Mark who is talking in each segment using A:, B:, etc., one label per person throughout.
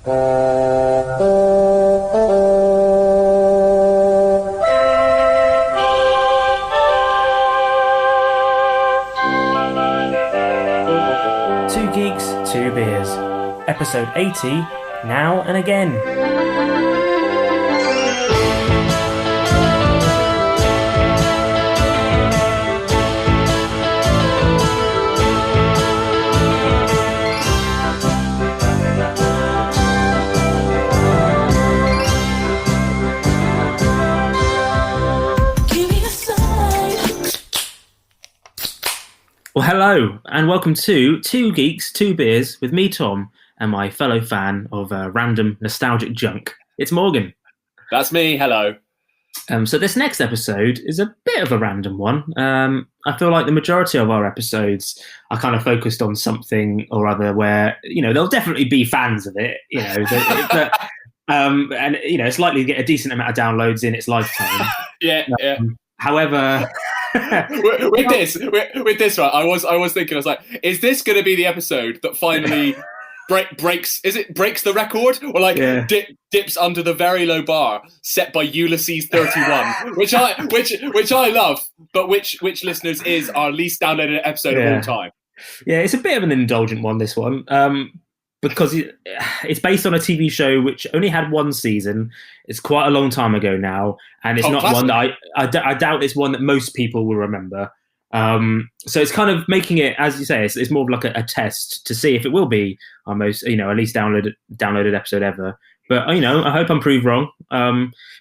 A: Two Geeks, Two Beers, episode 80, Now and Again. Well, hello, and welcome to Two Geeks, Two Beers with me, Tom, and my fellow fan of random nostalgic junk. It's Morgan.
B: That's me, hello.
A: So this next episode is a bit of a random one. I feel like the majority of our episodes are kind of focused on something or other where, you know, there'll definitely be fans of it, you know, and, you know, it's likely to get a decent amount of downloads in its lifetime.
B: Yeah.
A: However...
B: with this, right? I was thinking, I was like, is this going to be the episode that finally breaks the record, or dips under the very low bar set by Ulysses 31, which I love, but which listeners is our least downloaded episode of all time.
A: Yeah, it's a bit of an indulgent one, this one. Because it's based on a TV show which only had one season. It's quite a long time ago now, and it's not classic. One that I doubt it's one that most people will remember. So it's kind of making it, as you say, it's more of like a test to see if it will be our most, you know, at least downloaded episode ever. But, you know, I hope I'm proved wrong.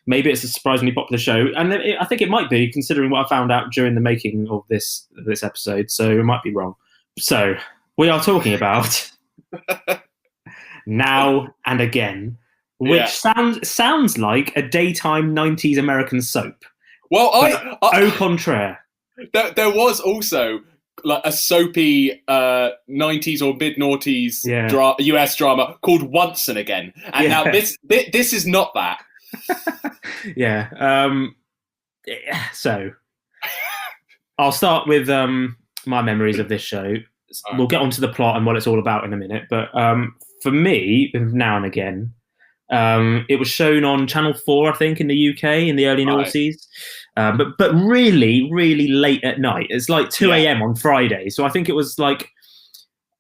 A: Maybe it's a surprisingly popular show, and I think it might be, considering what I found out during the making of this episode. So it might be wrong. So we are talking about Now and Again, which sounds like a daytime 90s American soap.
B: Well,
A: au contraire.
B: There was also like a soapy 90s or mid-noughties US drama called Once and Again. And now this is not that.
A: So I'll start with my memories of this show. Right. We'll get onto the plot and what it's all about in a minute. But for me, Now and Again, it was shown on Channel 4, I think, in the UK in the early noughties. But really, really late at night. It's like 2 a.m. on Friday. So I think it was like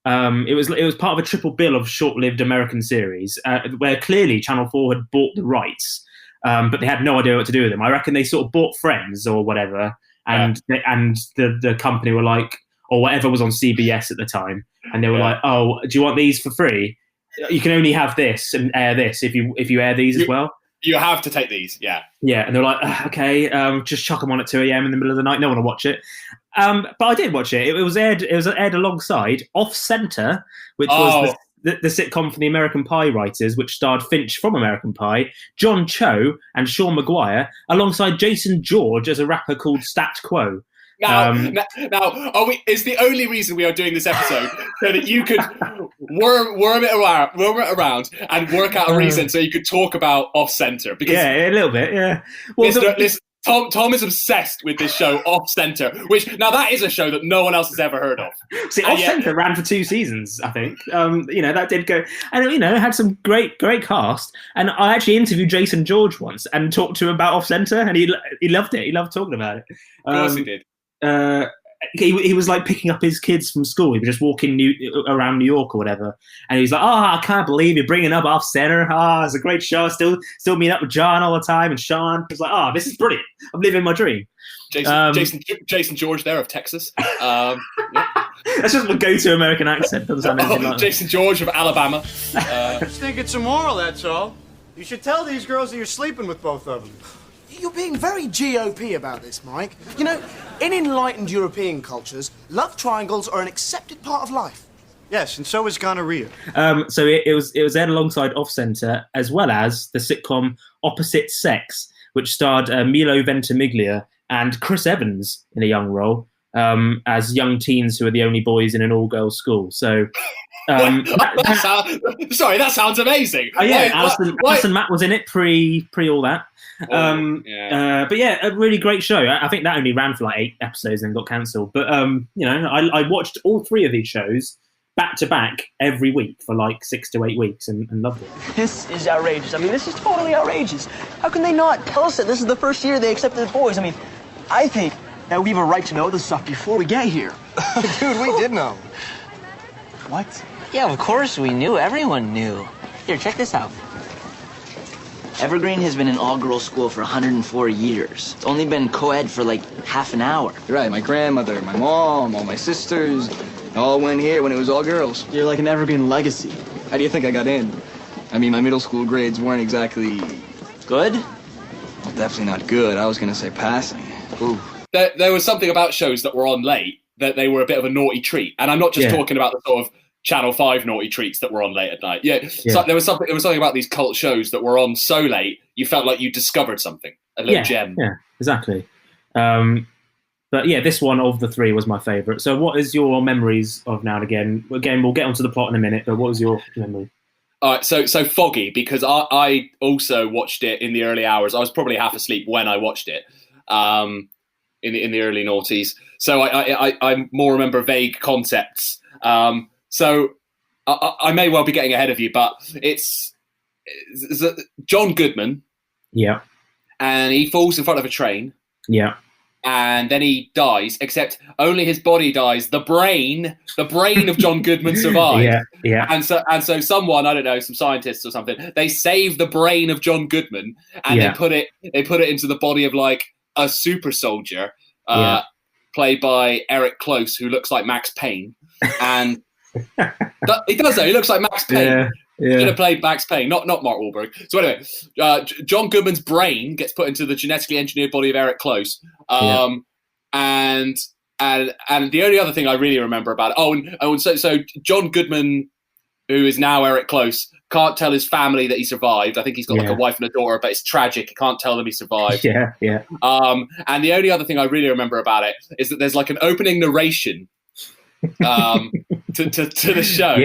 A: it was part of a triple bill of short-lived American series where clearly Channel 4 had bought the rights, but they had no idea what to do with them. I reckon they sort of bought Friends or whatever, and the company were like, or whatever was on CBS at the time, and they were like, "Oh, do you want these for free? You can only have this and air this if you air these as well.
B: You have to take these, yeah."
A: And they're like, "Okay, just chuck them on at 2 a.m. in the middle of the night. No one will watch it." But I did watch it. It was aired alongside Off Center, which was the sitcom from the American Pie writers, which starred Finch from American Pie, John Cho, and Sean Maguire, alongside Jason George as a rapper called Stat Quo.
B: Now, is the only reason we are doing this episode so that you could worm it around and work out a reason so you could talk about Off Center? Because
A: a little bit, yeah. Well,
B: listen, Tom is obsessed with this show, Off Center, which now that is a show that no one else has ever heard of.
A: See, Off Center ran for 2 seasons, I think. That did go, and it had some great cast. And I actually interviewed Jason George once and talked to him about Off Center, and he loved it. He loved talking about it.
B: Of course he did.
A: He was like picking up his kids from school. He was just walking around New York or whatever, and he was like, I can't believe you're bringing up Off Center. It's a great show. Still meet up with John all the time, and Sean. He was like, this is brilliant. I'm living my dream."
B: Jason George there of Texas.
A: That's just my go-to American accent. Doesn't sound anything like
B: Jason George of Alabama.
C: I just think it's immoral, that's all. You should tell these girls that you're sleeping with both of them.
D: You're being very GOP about this, Mike. You know, in enlightened European cultures, love triangles are an accepted part of life.
C: Yes, and so is gonorrhea.
A: So it was aired alongside Off Center, as well as the sitcom Opposite Sex, which starred Milo Ventimiglia and Chris Evans in a young role as young teens who are the only boys in an all-girls school. So
B: that sounds amazing.
A: Alison Matt was in it pre all that. But a really great show. I think that only ran for like 8 episodes and got cancelled. But I watched all 3 of these shows back to back every week for like 6 to 8 weeks and loved it.
E: This is outrageous. I mean, this is totally outrageous. How can they not tell us that this is the first year they accepted the boys? I mean, I think that we have a right to know this stuff before we get here.
D: Dude, we did know.
E: What?
F: Yeah, of course we knew. Everyone knew. Here, check this out. Evergreen has been an all-girls school for 104 years. It's only been co-ed for like half an hour.
G: You're right, my grandmother, my mom, all my sisters, all went here when it was all girls.
E: You're like an Evergreen legacy.
G: How do you think I got in? I mean, my middle school grades weren't exactly...
F: Good?
G: Well, definitely not good. I was gonna say passing. Ooh.
B: There was something about shows that were on late that they were a bit of a naughty treat. And I'm not just talking about the sort of Channel 5 naughty treats that were on late at night. So there was something about these cult shows that were on so late, you felt like you discovered something, a little gem.
A: Yeah, exactly. But yeah, this one of the three was my favourite. So what is your memories of Now and Again? Again, we'll get onto the plot in a minute, but what was your memory?
B: All right, so foggy, because I also watched it in the early hours. I was probably half asleep when I watched it in the early noughties. So I more remember vague concepts. So I may well be getting ahead of you, but it's John Goodman.
A: Yeah.
B: And he falls in front of a train.
A: Yeah.
B: And then he dies, except only his body dies. The brain of John Goodman survives.
A: Yeah.
B: And so someone, I don't know, some scientists or something, they save the brain of John Goodman and they put it into the body of like a super soldier, played by Eric Close, who looks like Max Payne. And he does though. He looks like Max Payne. He should have played Max Payne, not Mark Wahlberg. So anyway, John Goodman's brain gets put into the genetically engineered body of Eric Close. And the only other thing I really remember about it, so John Goodman, who is now Eric Close, can't tell his family that he survived. I think he's got like a wife and a daughter, but it's tragic. He can't tell them he survived.
A: Yeah.
B: And the only other thing I really remember about it is that there's like an opening narration to the show,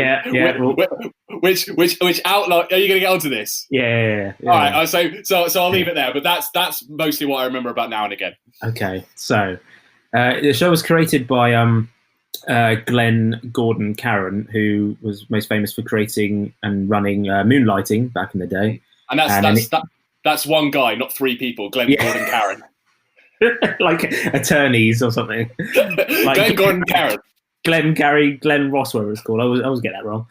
B: which outline. Are you going to get onto this?
A: Yeah.
B: All right. So I'll leave it there. But that's mostly what I remember about Now and Again.
A: Okay. So the show was created by Glenn Gordon Caron, who was most famous for creating and running Moonlighting back in the day.
B: And that's one guy, not three people. Glenn Gordon Caron,
A: like attorneys or something. Like
B: Glenn Gordon Caron.
A: Glenn Ross, whatever it's called. I always get that wrong.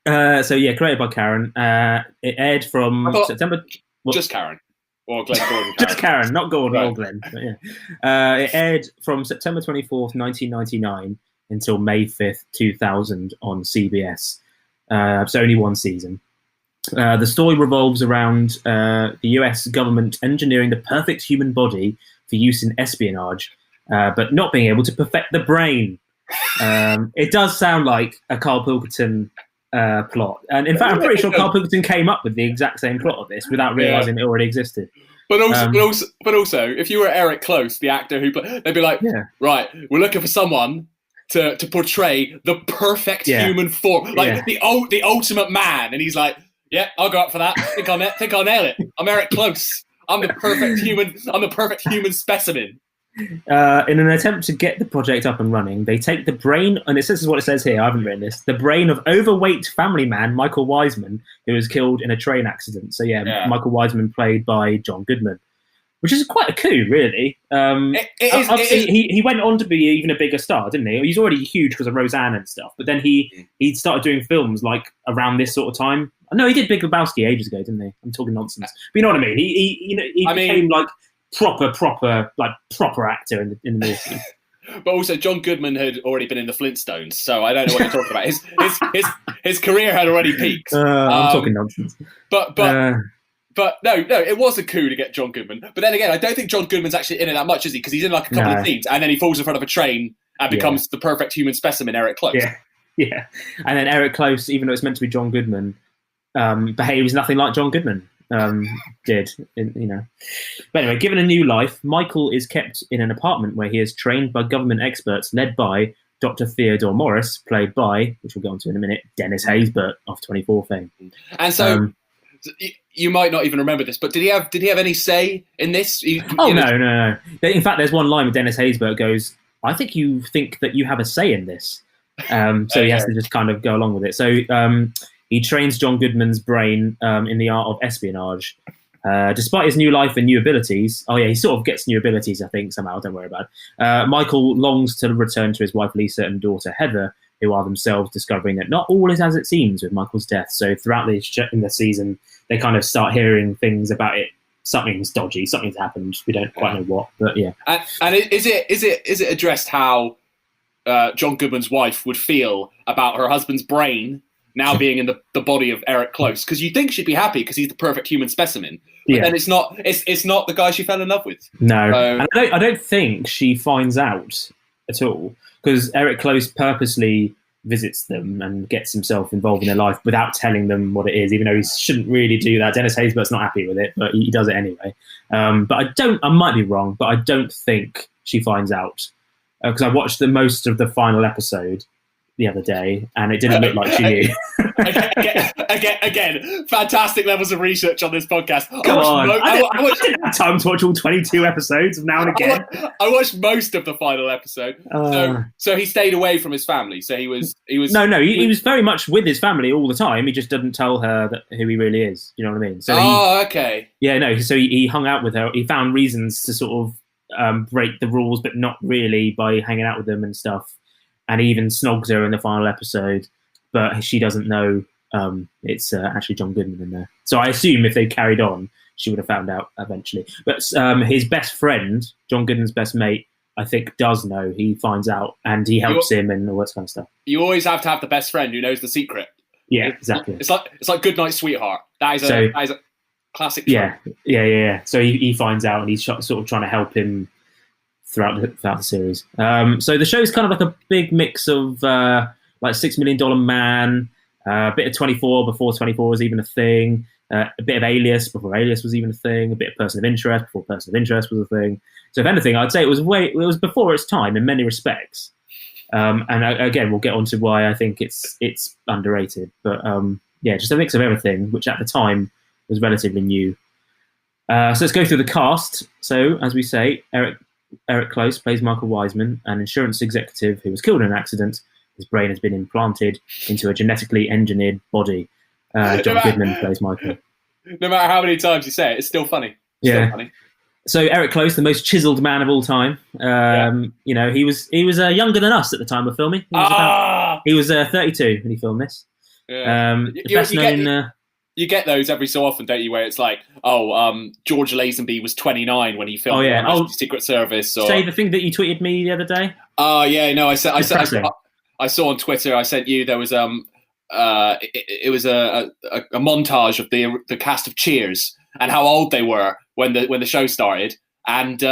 A: Created by Karen. It aired from September.
B: Just Karen. Or Glenn Gordon.
A: Just Karen, not Gordon or Glenn. But it aired from September 24th, 1999 until May 5th, 2000 on CBS. So only one season. The story revolves around the US government engineering the perfect human body for use in espionage, but not being able to perfect the brain. It does sound like a Carl Pilkington plot. And in fact, I'm pretty sure Carl Pilkington came up with the exact same plot of this without realising it already existed.
B: But also, if you were Eric Close, the actor they'd be like, right, we're looking for someone to portray the perfect human form, like the ultimate man. And he's like, yeah, I'll go up for that. Think I'll nail it. I'm Eric Close. I'm the perfect human specimen.
A: In an attempt to get the project up and running, they take the brain, and this is what it says here, I haven't written this, the brain of overweight family man Michael Wiseman, who was killed in a train accident. So Michael Wiseman played by John Goodman, which is quite a coup, really. He went on to be even a bigger star, didn't he? He's already huge because of Roseanne and stuff, but then he started doing films like around this sort of time. No, he did Big Lebowski ages ago, didn't he? I'm talking nonsense. But you know what I mean? He became like proper actor in the movie.
B: But also, John Goodman had already been in the Flintstones, so I don't know what you're talking about. His career had already peaked.
A: I'm talking nonsense.
B: But no, it was a coup to get John Goodman. But then again, I don't think John Goodman's actually in it that much, is he? Because he's in like a couple of scenes, and then he falls in front of a train and becomes the perfect human specimen, Eric Close.
A: Yeah. And then Eric Close, even though it's meant to be John Goodman, behaves nothing like John Goodman. But anyway, given a new life, Michael is kept in an apartment where he is trained by government experts led by Dr. Theodore Morris, played by, which we'll go on to in a minute, Dennis Haysbert of 24 fame.
B: And so you might not even remember this, but did he have any say in this?
A: No. In fact, there's one line where Dennis Haysbert goes, "I think you think that you have a say in this." So he has to just kind of go along with it. So he trains John Goodman's brain in the art of espionage. Despite his new life and new abilities, he sort of gets new abilities, I think, somehow, don't worry about it. Michael longs to return to his wife Lisa and daughter Heather, who are themselves discovering that not all is as it seems with Michael's death. So throughout the season, they kind of start hearing things about it. Something's dodgy, something's happened. We don't quite know what, but yeah.
B: And is it addressed how John Goodman's wife would feel about her husband's brain now being in the body of Eric Close? Because you think she'd be happy because he's the perfect human specimen, but then it's not the guy she fell in love with.
A: No, and I don't think she finds out at all, because Eric Close purposely visits them and gets himself involved in their life without telling them what it is, even though he shouldn't really do that. Dennis Haysbert's not happy with it, but he does it anyway. But I might be wrong, but I don't think she finds out, because I watched most of the final episode the other day, and it didn't look like she knew.
B: Again, fantastic levels of research on this podcast.
A: Come on, I didn't have time to watch all 22 episodes of now and again.
B: I watched most of the final episode, so he stayed away from his family. So he was.
A: He was very much with his family all the time. He just didn't tell her who he really is. You know what I mean? So
B: okay.
A: Yeah, no. So he hung out with her. He found reasons to sort of break the rules, but not really, by hanging out with them and stuff. And he even snogs her in the final episode, but she doesn't know it's actually John Goodman in there. So I assume if they carried on, she would have found out eventually. But his best friend, John Goodman's best mate, I think does know. He finds out and he helps him and all that kind of stuff.
B: You always have to have the best friend who knows the secret.
A: Yeah, exactly.
B: It's like Good Night, Sweetheart. That is a classic trope.
A: Yeah. So he finds out and he's sort of trying to help him throughout the series. So the show's kind of like a big mix of like $6 Million Man, a bit of 24 before 24 was even a thing, a bit of Alias before Alias was even a thing, a bit of Person of Interest before Person of Interest was a thing. So if anything, I'd say it was before its time in many respects. And again, we'll get on to why I think it's underrated. But just a mix of everything, which at the time was relatively new. So let's go through the cast. So as we say, Eric Close plays Michael Wiseman, an insurance executive who was killed in an accident. His brain has been implanted into a genetically engineered body. John Goodman plays Michael.
B: No matter how many times you say it, it's still funny.
A: Still funny. So Eric Close, the most chiseled man of all time. He was younger than us at the time of filming. He was 32 when he filmed this.
B: Yeah. You get those every so often, don't you? Where it's like, George Lazenby was 29 when he filmed Secret Service. Or...
A: Say the thing that you tweeted me the other day.
B: I saw on Twitter. I sent you. There was it was a montage of the cast of Cheers and how old they were when the show started. And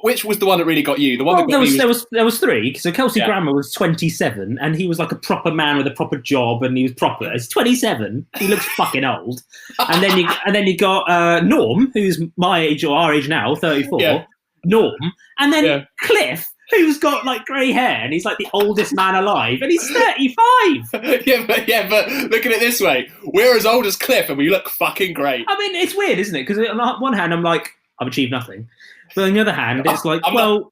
B: which was the one that really got you? The one that got me
A: there was three. So Kelsey Grammer was 27, and he was like a proper man with a proper job, and he was proper. He's 27. He looks fucking old. And then you got Norm, who's my age or our age now, 34. Yeah. Norm, and then Cliff, who's got like grey hair, and he's like the oldest man alive, and he's 35.
B: but look at it this way: we're as old as Cliff, and we look fucking great.
A: I mean, it's weird, isn't it? Because on one hand, I'm like, I've achieved nothing. But on the other hand, it's like, but on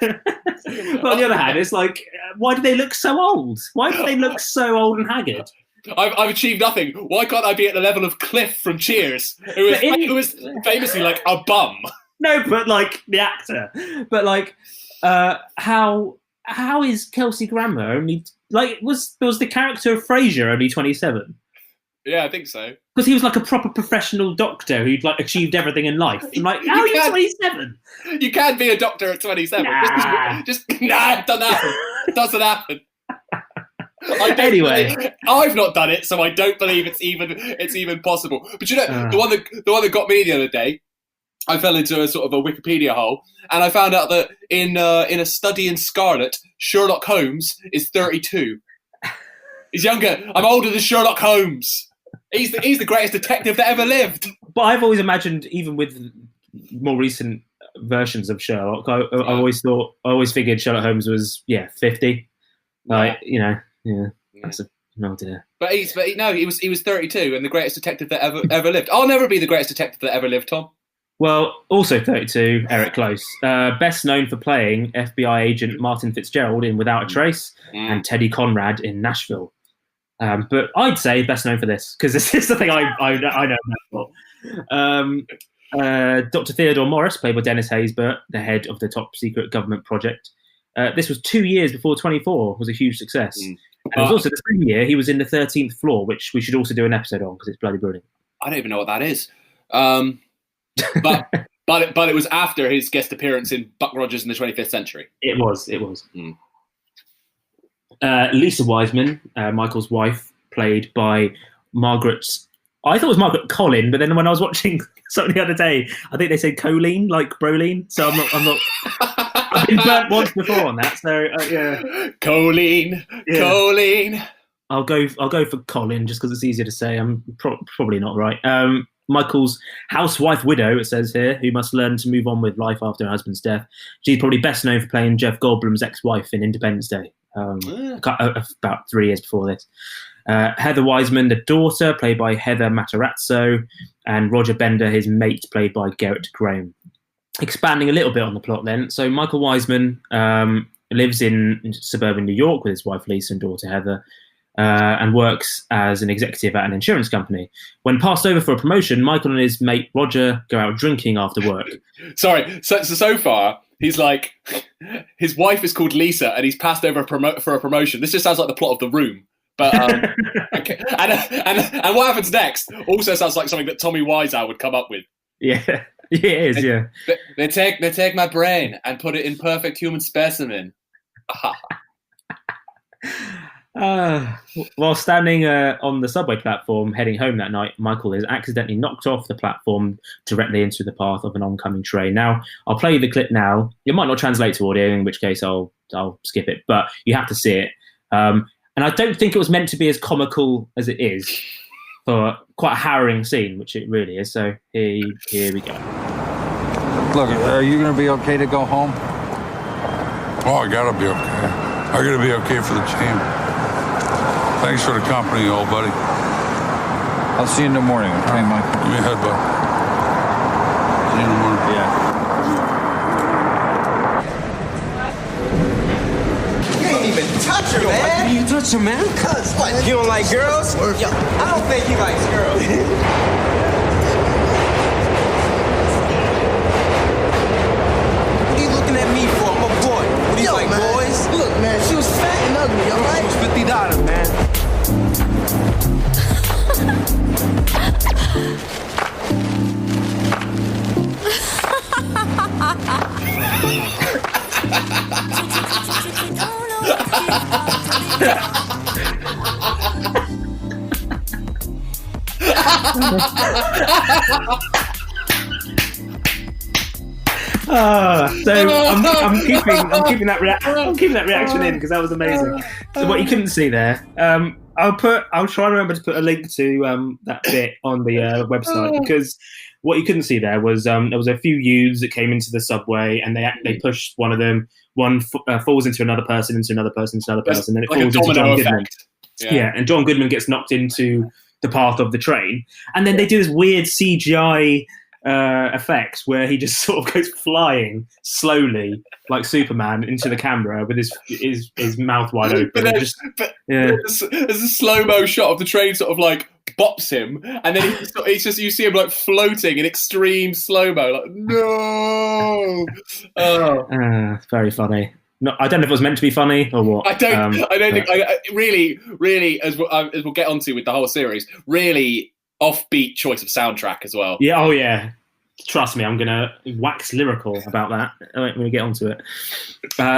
A: the other hand, it's like, why do they look so old? Why do they look so old and haggard?
B: I've achieved nothing. Why can't I be at the level of Cliff from Cheers, who was famously like a bum?
A: No, but like the actor. But like, how is Kelsey Grammer only like was the character of Frasier only 27?
B: Yeah, I think so.
A: Because he was like a proper professional doctor who'd like achieved everything in life. I'm like, how are you 27?
B: You can't be a doctor at 27. Nah. It doesn't happen. It doesn't happen.
A: Anyway,
B: I've not done it, so I don't believe it's even possible. But you know, the one that got me the other day, I fell into a sort of a Wikipedia hole, and I found out that in A Study in Scarlet, Sherlock Holmes is 32. He's younger. I'm older than Sherlock Holmes. He's the greatest detective that ever lived.
A: But I've always imagined, even with more recent versions of Sherlock, I always figured Sherlock Holmes was 50. Like that's no idea.
B: But he was 32 and the greatest detective that ever lived. I'll never be the greatest detective that ever lived, Tom.
A: Well, also 32, Eric Close. Best known for playing FBI agent Martin Fitzgerald in Without a Trace and Teddy Conrad in Nashville. But I'd say best known for this, because this is the thing I know about. Dr. Theodore Morris, played by Dennis Haysbert, the head of the top secret government project. This was 2 years before 24 was a huge success. And it was also the same year he was in the 13th Floor, which we should also do an episode on because it's bloody brilliant.
B: I don't even know what that is. But it was after his guest appearance in Buck Rogers in the 25th Century.
A: It was. Lisa Wiseman, Michael's wife, played by Margaret. I thought it was Margaret Collin, but then when I was watching something the other day, I think they said Colleen, like Brolene. So I'm not. I've been burnt once before on that. So yeah.
B: Colleen.
A: I'll go for Colin just because it's easier to say. I'm probably not right. Michael's housewife widow, it says here, who must learn to move on with life after her husband's death. She's probably best known for playing Jeff Goldblum's ex-wife in Independence Day, about 3 years before this. Heather Wiseman, the daughter, played by Heather Matarazzo, and Roger Bender, his mate, played by Garrett Graham. Expanding a little bit on the plot then. So Michael Wiseman lives in suburban New York with his wife Lisa and daughter Heather, and works as an executive at an insurance company. When passed over for a promotion, Michael and his mate Roger go out drinking after work.
B: Sorry, so far he's like, his wife is called Lisa and he's passed over for a promotion. This just sounds like the plot of The Room. But okay. And what happens next also sounds like something that Tommy Wiseau would come up with.
A: Yeah, it is. Yeah,
B: they take my brain and put it in perfect human specimen.
A: While standing on the subway platform heading home that night, Michael is accidentally knocked off the platform directly into the path of an oncoming train. Now, I'll play you the clip now. It might not translate to audio, in which case I'll skip it, but you have to see it. And I don't think it was meant to be as comical as it is, for quite a harrowing scene, which it really is. So here we go.
H: Look, are you going to be okay to go home?
I: Oh, I gotta be okay. I gotta be okay for the team. Thanks for the company, old buddy.
H: I'll see you in the morning, okay, Mike?
I: Give me a head, bud. See you in the morning.
H: Yeah.
D: You ain't even touch her, man.
C: You touch her, man?
D: Cuz, what? You don't like girls? Yo, I don't think he likes girls. What are you looking at me for? I'm a boy. What do you like, man. Boys? Look, man, she was fat and ugly, all right? It was $50, man.
A: So I'm keeping that reaction in because that was amazing. So what you couldn't see there, I'll try and remember to put a link to that bit on the website, because what you couldn't see there was there was a few youths that came into the subway and they pushed one of them. One falls into another person, into another person, into another person, then it
B: like
A: falls into John Goodman.
B: Yeah,
A: and John Goodman gets knocked into the path of the train, and then they do this weird CGI effects where he just sort of goes flying slowly like Superman into the camera with his mouth wide open.
B: There's a slow-mo shot of the train sort of like bops him, and then he's just, you see him like floating in extreme slow-mo, like no.
A: It's very funny. No, I don't know if it was meant to be funny or what.
B: I don't think. Really, as we'll get onto with the whole series, really offbeat choice of soundtrack as well.
A: Yeah. Oh yeah. Trust me, I'm gonna wax lyrical about that when we get onto it.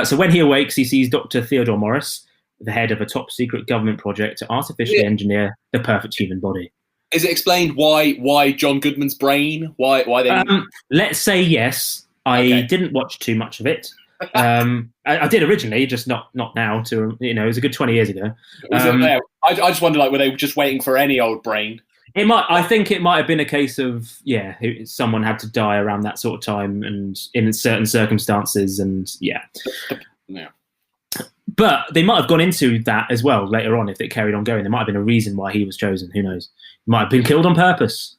A: So when he awakes, he sees Dr. Theodore Morris, the head of a top secret government project to artificially engineer the perfect human body.
B: Is it explained why John Goodman's brain? Why they?
A: Let's say yes. I didn't watch too much of it. I did originally, just not now. It was a good 20 years ago.
B: I just wonder, like, were they just waiting for any old brain?
A: I think it might have been a case of someone had to die around that sort of time and in certain circumstances, and yeah. But they might have gone into that as well later on if it carried on going. There might have been a reason why he was chosen. Who knows? He might have been killed on purpose.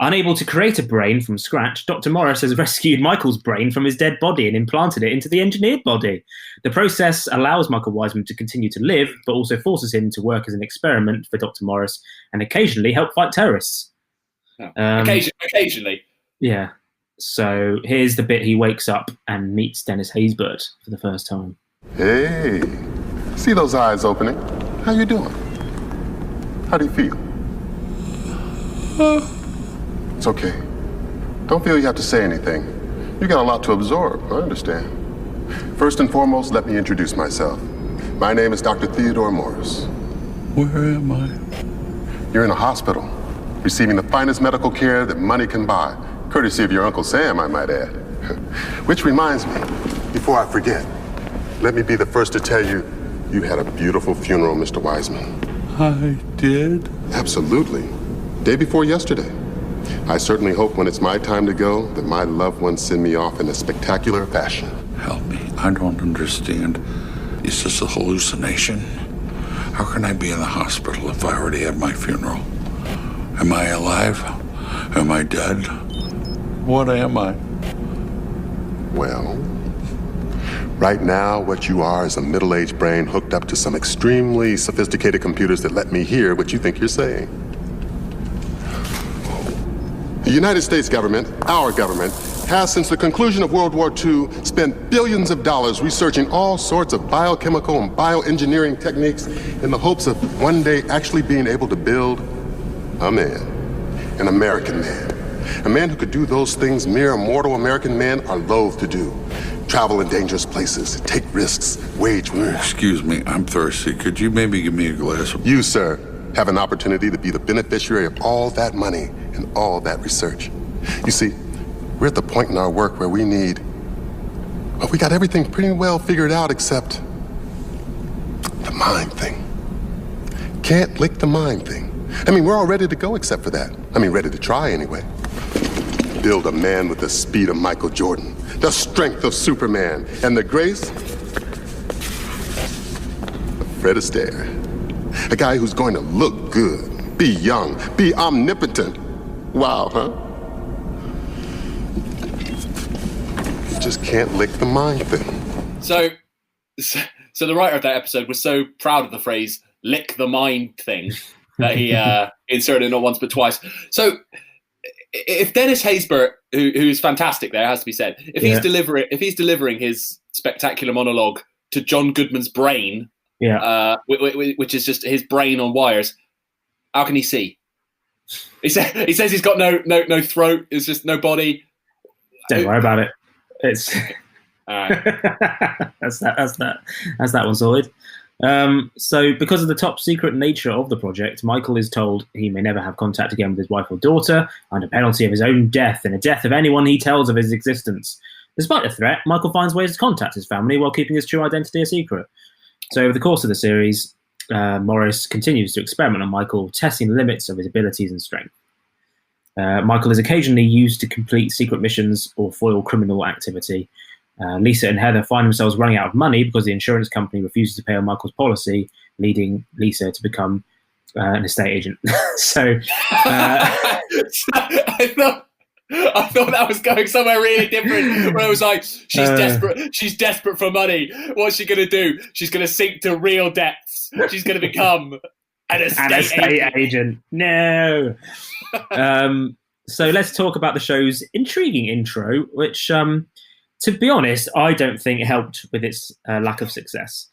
A: Unable to create a brain from scratch, Dr. Morris has rescued Michael's brain from his dead body and implanted it into the engineered body. The process allows Michael Wiseman to continue to live, but also forces him to work as an experiment for Dr. Morris and occasionally help fight terrorists.
B: Occasionally.
A: Yeah. So here's the bit he wakes up and meets Dennis Haysbert for the first time.
J: Hey, see those eyes opening? How you doing? How do you feel? It's okay. Don't feel you have to say anything. You got a lot to absorb, I understand. First and foremost, let me introduce myself. My name is Dr. Theodore Morris.
I: Where am I?
J: You're in a hospital, receiving the finest medical care that money can buy, courtesy of your Uncle Sam, I might add. Which reminds me, before I forget, let me be the first to tell you, you had a beautiful funeral, Mr. Wiseman.
I: I did?
J: Absolutely. Day before yesterday. I certainly hope when it's my time to go that my loved ones send me off in a spectacular fashion.
I: Help me. I don't understand. Is this a hallucination? How can I be in the hospital if I already had my funeral? Am I alive? Am I dead? What am I?
J: Well, right now, what you are is a middle-aged brain hooked up to some extremely sophisticated computers that let me hear what you think you're saying. The United States government, our government, has since the conclusion of World War II spent billions of dollars researching all sorts of biochemical and bioengineering techniques in the hopes of one day actually being able to build a man, an American man. A man who could do those things mere mortal American men are loath to do. Travel in dangerous places, take risks, wage war.
I: Excuse me, I'm thirsty. Could you maybe give me a glass of...
J: You, sir, have an opportunity to be the beneficiary of all that money and all that research. You see, we're at the point in our work where we need... Well, we got everything pretty well figured out except the mind thing. Can't lick the mind thing. I mean, we're all ready to go except for that. I mean, ready to try anyway. Build a man with the speed of Michael Jordan, the strength of Superman, and the grace of Fred Astaire. A guy who's going to look good, be young, be omnipotent. Wow, huh? You just can't lick the mind thing.
B: So the writer of that episode was so proud of the phrase "lick the mind thing" that he inserted it not once but twice. So if Dennis Haysbert, who's fantastic there, has to be said, if he's delivering his spectacular monologue to John Goodman's brain, which is just his brain on wires, how can he see? He says he's got no throat. It's just no body.
A: Don't worry about it. It's
B: all right.
A: that's that one sorted. So because of the top secret nature of the project, Michael is told he may never have contact again with his wife or daughter under penalty of his own death and the death of anyone he tells of his existence. Despite the threat, Michael finds ways to contact his family while keeping his true identity a secret. So over the course of the series, Morris continues to experiment on Michael, testing the limits of his abilities and strength. Michael is occasionally used to complete secret missions or foil criminal activity. Lisa and Heather find themselves running out of money because the insurance company refuses to pay on Michael's policy, leading Lisa to become an estate agent. So
B: I thought that was going somewhere really different. Where it was like, she's desperate for money. What's she going to do? She's going to sink to real depths. She's going to become an estate agent.
A: No. So let's talk about the show's intriguing intro, which, to be honest, I don't think it helped with its lack of success.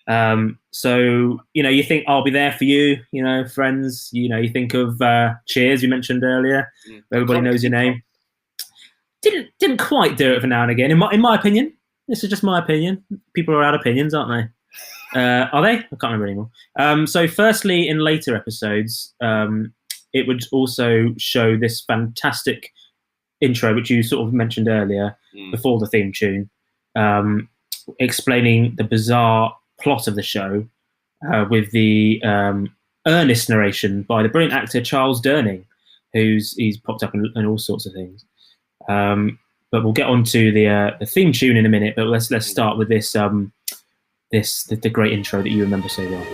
A: So, you think I'll be there for you, friends, you think of Cheers, you mentioned earlier. Everybody knows your name. Didn't quite do it for now and again. In my opinion, this is just my opinion. People are out of opinions, aren't they? Are they? I can't remember anymore. So firstly, in later episodes, it would also show this fantastic intro, which you sort of mentioned earlier, before the theme tune, explaining the bizarre plot of the show with the earnest narration by the brilliant actor Charles Durning, he's popped up in all sorts of things. But we'll get on to the theme tune in a minute. But let's start with this the great intro that you remember so well.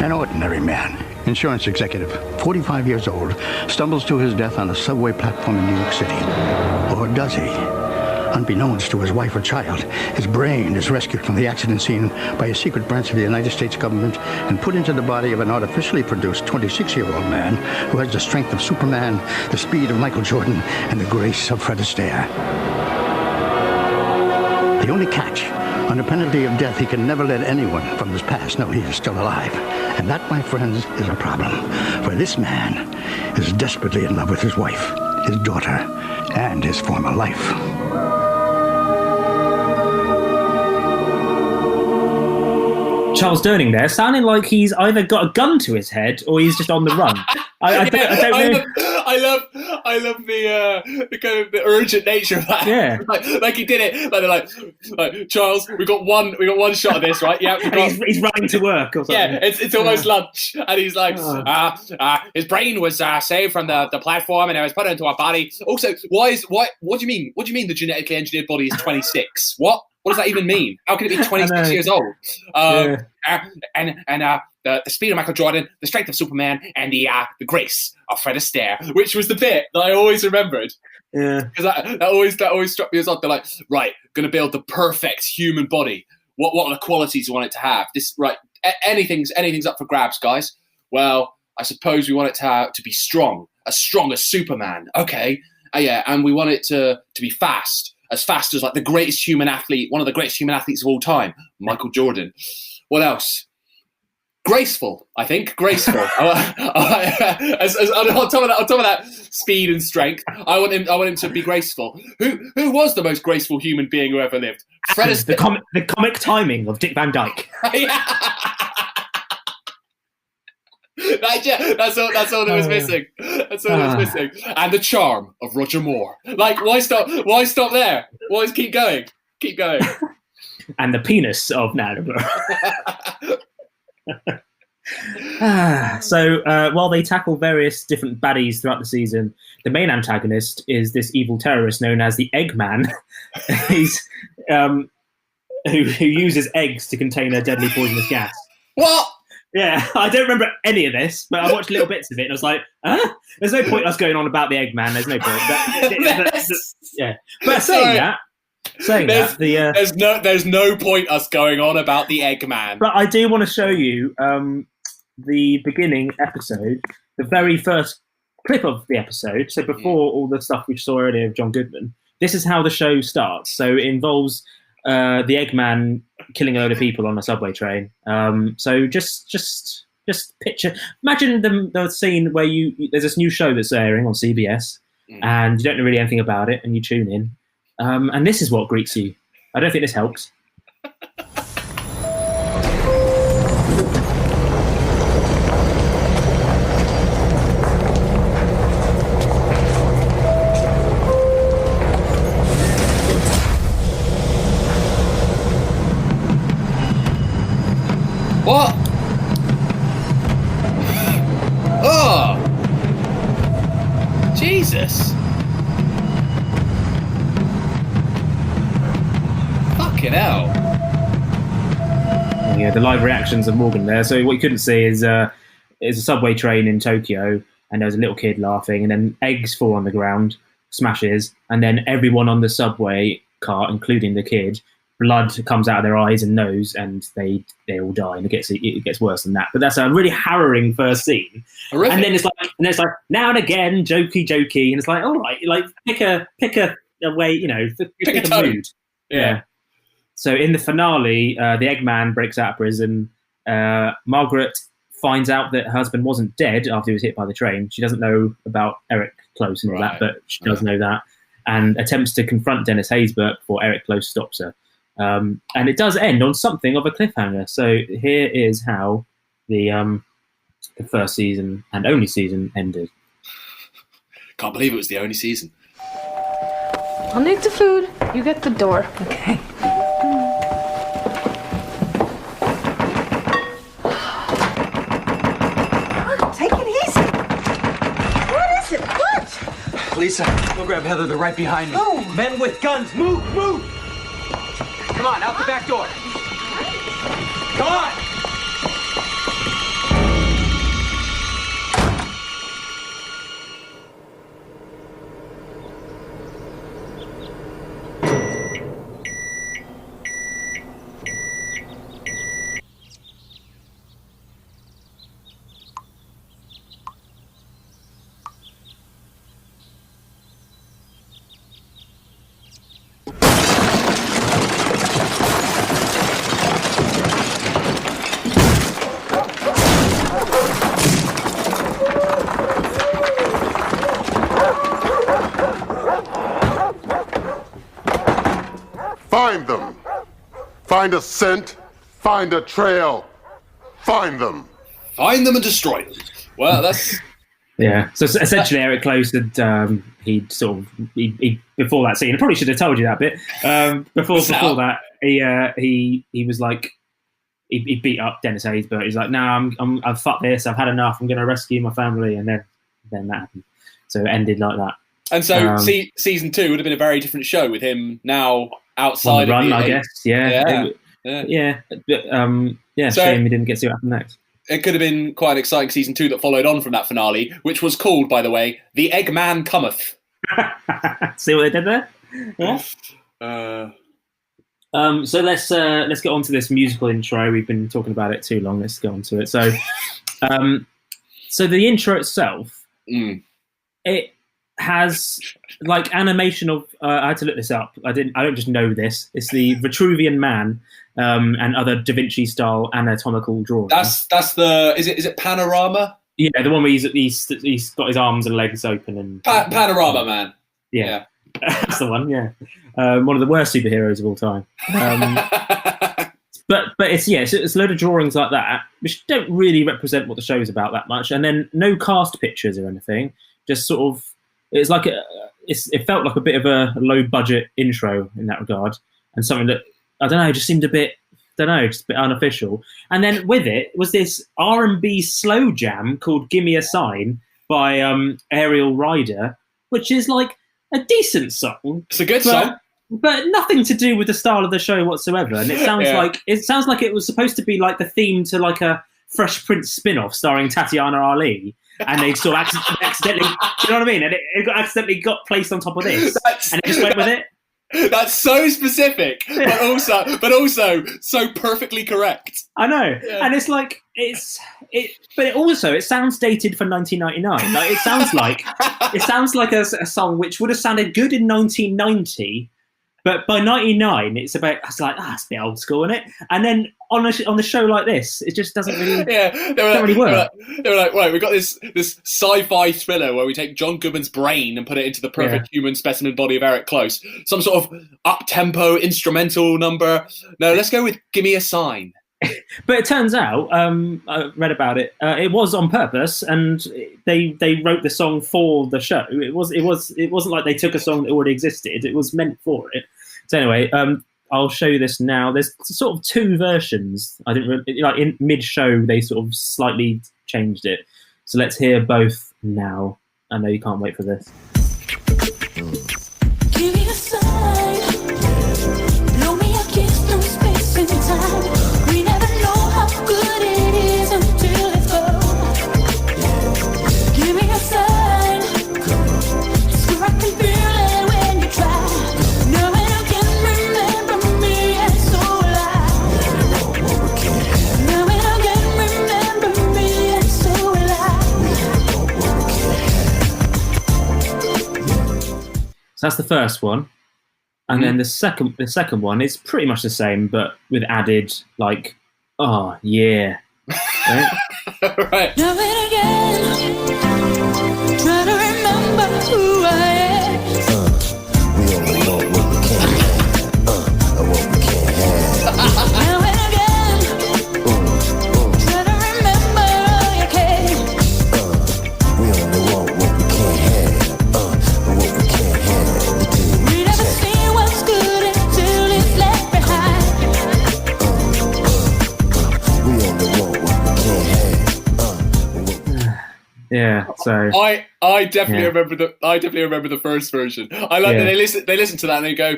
K: An ordinary man insurance executive, 45 years old, stumbles to his death on a subway platform in New York City. Or does he? Unbeknownst to his wife or child, his brain is rescued from the accident scene by a secret branch of the United States government and put into the body of an artificially produced 26-year-old man who has the strength of Superman, the speed of Michael Jordan, and the grace of Fred Astaire. The only catch, under penalty of death, he can never let anyone from his past know he is still alive. And that, my friends, is a problem. For this man is desperately in love with his wife, his daughter, and his former life.
A: Charles Durning there, sounding like he's either got a gun to his head or he's just on the run. I don't know.
B: I love the kind of the urgent nature of that.
A: Yeah,
B: like he did it. Like Charles, we got one shot of this, right? Yeah,
A: he's running to work or something.
B: Yeah, it's almost lunch, and he's like, his brain was saved from the platform, and it was put into a body. Also, what do you mean? What do you mean the genetically engineered body is 26? What does that even mean? How can it be 26 years old? The speed of Michael Jordan, the strength of Superman, and the grace of Fred Astaire, which was the bit that I always remembered.
A: Yeah,
B: because that always struck me as odd. They're like, right, going to build the perfect human body. What are the qualities you want it to have? This right, anything's up for grabs, guys. Well, I suppose we want it to be strong as Superman. Okay, yeah, and we want it to be fast as like the greatest human athlete, one of the greatest human athletes of all time, Michael Jordan. What else? Graceful, I think. Graceful. On top of that, speed and strength. I want him to be graceful. Who was the most graceful human being who ever lived? Fred Astaire.
A: The comic timing of Dick Van Dyke.
B: That's all that was missing. That's all that was missing. And the charm of Roger Moore. Like, why stop there? Why keep going? Keep going.
A: And the penis of Nadler. So while they tackle various different baddies throughout the season, the main antagonist is this evil terrorist known as the Eggman. He's who uses eggs to contain a deadly poisonous gas.
B: What?
A: Yeah, I don't remember any of this, but I watched little bits of it and I was like, there's no point us going on about the Eggman. There's no point. Yeah, but saying that,
B: there's no point us going on about the Eggman.
A: But I do want to show you the beginning episode, the very first clip of the episode. So before all the stuff we saw earlier of John Goodman, this is how the show starts. So it involves the Eggman killing a load of people on a subway train. So just picture, imagine the scene where there's this new show that's airing on CBS, and you don't know really anything about it, and you tune in. And this is what greets you. I don't think this helps.
B: What? Oh! Jesus! Fucking hell!
A: Yeah, the live reactions of Morgan there. So what you couldn't see is a subway train in Tokyo, and there's a little kid laughing, and then eggs fall on the ground, smashes, and then everyone on the subway car, including the kid, blood comes out of their eyes and nose, and they all die, and it gets worse than that. But that's a really harrowing first scene. Horrific. And then it's like now and again, jokey, and it's like, all right, like pick a way, you know, pick a mood. Yeah. So in the finale, the Eggman breaks out of prison. Margaret finds out that her husband wasn't dead after he was hit by the train. She doesn't know about Eric Close and all that, but she does know that, and attempts to confront Dennis Haysbert before Eric Close stops her. And it does end on something of a cliffhanger. So here is how the first season and only season ended.
B: Can't believe it was the only season.
L: I'll make the food. You get the door. Okay.
M: Take it easy. What is it? What?
N: Lisa, go grab Heather. They're right behind me.
M: Oh.
N: Men with guns. Move. Come on, out the back door. Come on.
J: Find them. Find a scent. Find a trail. Find them.
B: Find them and destroy them. Well, that's...
A: Yeah. So essentially, Eric Close had he before that scene. I probably should have told you that bit. Before that, he was like he beat up Dennis Haysbert. He's like, "No, I've fucked this. I've had enough. I'm going to rescue my family." And then that happened. So it ended like that.
B: And so season 2 would have been a very different show with him now outside
A: on the run,
B: of the
A: I guess. Yeah. So, shame we didn't get to see what happened next.
B: It could have been quite an exciting season 2 that followed on from that finale, which was called, by the way, The Eggman Cometh.
A: See what they did there? Yeah. So let's get on to this musical intro. We've been talking about it too long. Let's go on to it. So, so the intro itself, it has like animation of. I had to look this up. I don't just know this. It's the Vitruvian Man. And other Da Vinci style anatomical drawings.
B: That's the is it Panorama?
A: Yeah, the one where he's got his arms and legs open and
B: Panorama Man.
A: Yeah. That's the one. Yeah, one of the worst superheroes of all time. But it's a load of drawings like that which don't really represent what the show's about that much, and then no cast pictures or anything. Just sort of it's like it felt like a bit of a low budget intro in that regard, and something that. I don't know, just seemed just a bit unofficial. And then with it was this R&B slow jam called Gimme a Sign by Ariel Ryder, which is like a decent song.
B: It's a good song.
A: But nothing to do with the style of the show whatsoever. And it sounds like it was supposed to be like the theme to like a Fresh Prince spin-off starring Tatiana Ali. And they sort of accidentally, you know what I mean? And it accidentally got placed on top of this. And it just went with it.
B: That's so specific, but also so perfectly correct.
A: I know, and it's like but it sounds dated for 1999. Like it sounds like a song which would have sounded good in 1990, but by 99 it's a bit old school, isn't it? And then on the show like this, it just doesn't really really work.
B: They were like, right, we've got this sci-fi thriller where we take John Goodman's brain and put it into the perfect human specimen body of Eric Close. Some sort of up-tempo instrumental number. No, let's go with Gimme a Sign.
A: But it turns out, I read about it. It was on purpose, and they wrote the song for the show. It wasn't like they took a song that already existed. It was meant for it. So anyway, I'll show you this now. There's sort of 2 versions. I didn't really, like in mid-show they sort of slightly changed it. So let's hear both now. I know you can't wait for this.
O: Give me a sign. Blow me a kiss through space and time. We never know how good it is until it's gone. Give me a sign. So I can feel it when you try. Knowing I can remember me and so alive. Knowing I can remember me and so alive.
A: So that's the first one. And then the second one is pretty much the same, but with added like, oh yeah, right?
B: Right.
O: Now and again, try to remember who I am.
P: We only know what we can't have, and what we can't have.
O: Now and again, try to remember all you can.
P: We only want what we can't have, and what we can't have.
O: We never see what's good until it's left behind.
P: We only want what we can't have, and what we
A: Yeah. So
B: I definitely remember the first version. I like that they listen to that and they go,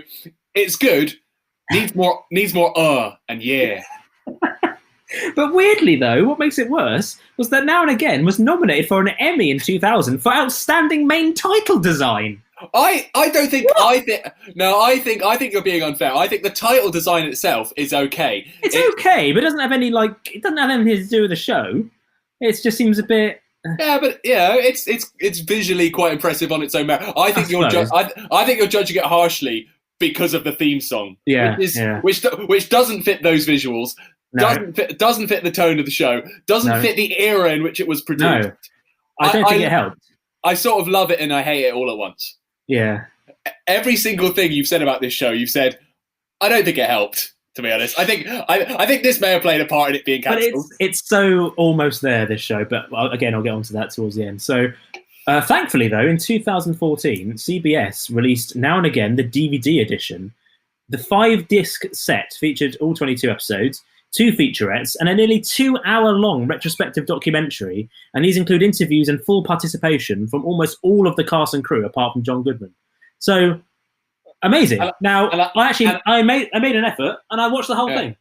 B: it's good. Needs more and yeah.
A: But weirdly, though, what makes it worse was that Now and Again was nominated for an Emmy in 2000 for Outstanding Main Title Design.
B: I don't think I think you're being unfair. I think the title design itself is okay.
A: It's okay, but it doesn't have any it doesn't have anything to do with the show. It just seems a bit.
B: Yeah, but it's visually quite impressive on its own merit. I think you're judging it harshly because of the theme song.
A: Yeah,
B: which doesn't fit those visuals. No. Doesn't fit the tone of the show. Doesn't fit the era in which it was produced.
A: No, I don't think it helped.
B: I sort of love it and I hate it all at once.
A: Yeah.
B: Every single thing you've said about this show, you've said, I don't think it helped, to be honest. I think this may have played a part in it being cancelled.
A: But it's so almost there, this show. But again, I'll get onto that towards the end. So, thankfully, though, in 2014, CBS released Now and Again, the DVD edition. The 5-disc set featured all 22 episodes, 2 featurettes, and a nearly 2-hour-long retrospective documentary. And these include interviews and full participation from almost all of the cast and crew, apart from John Goodman. So amazing. I made an effort and I watched the whole thing.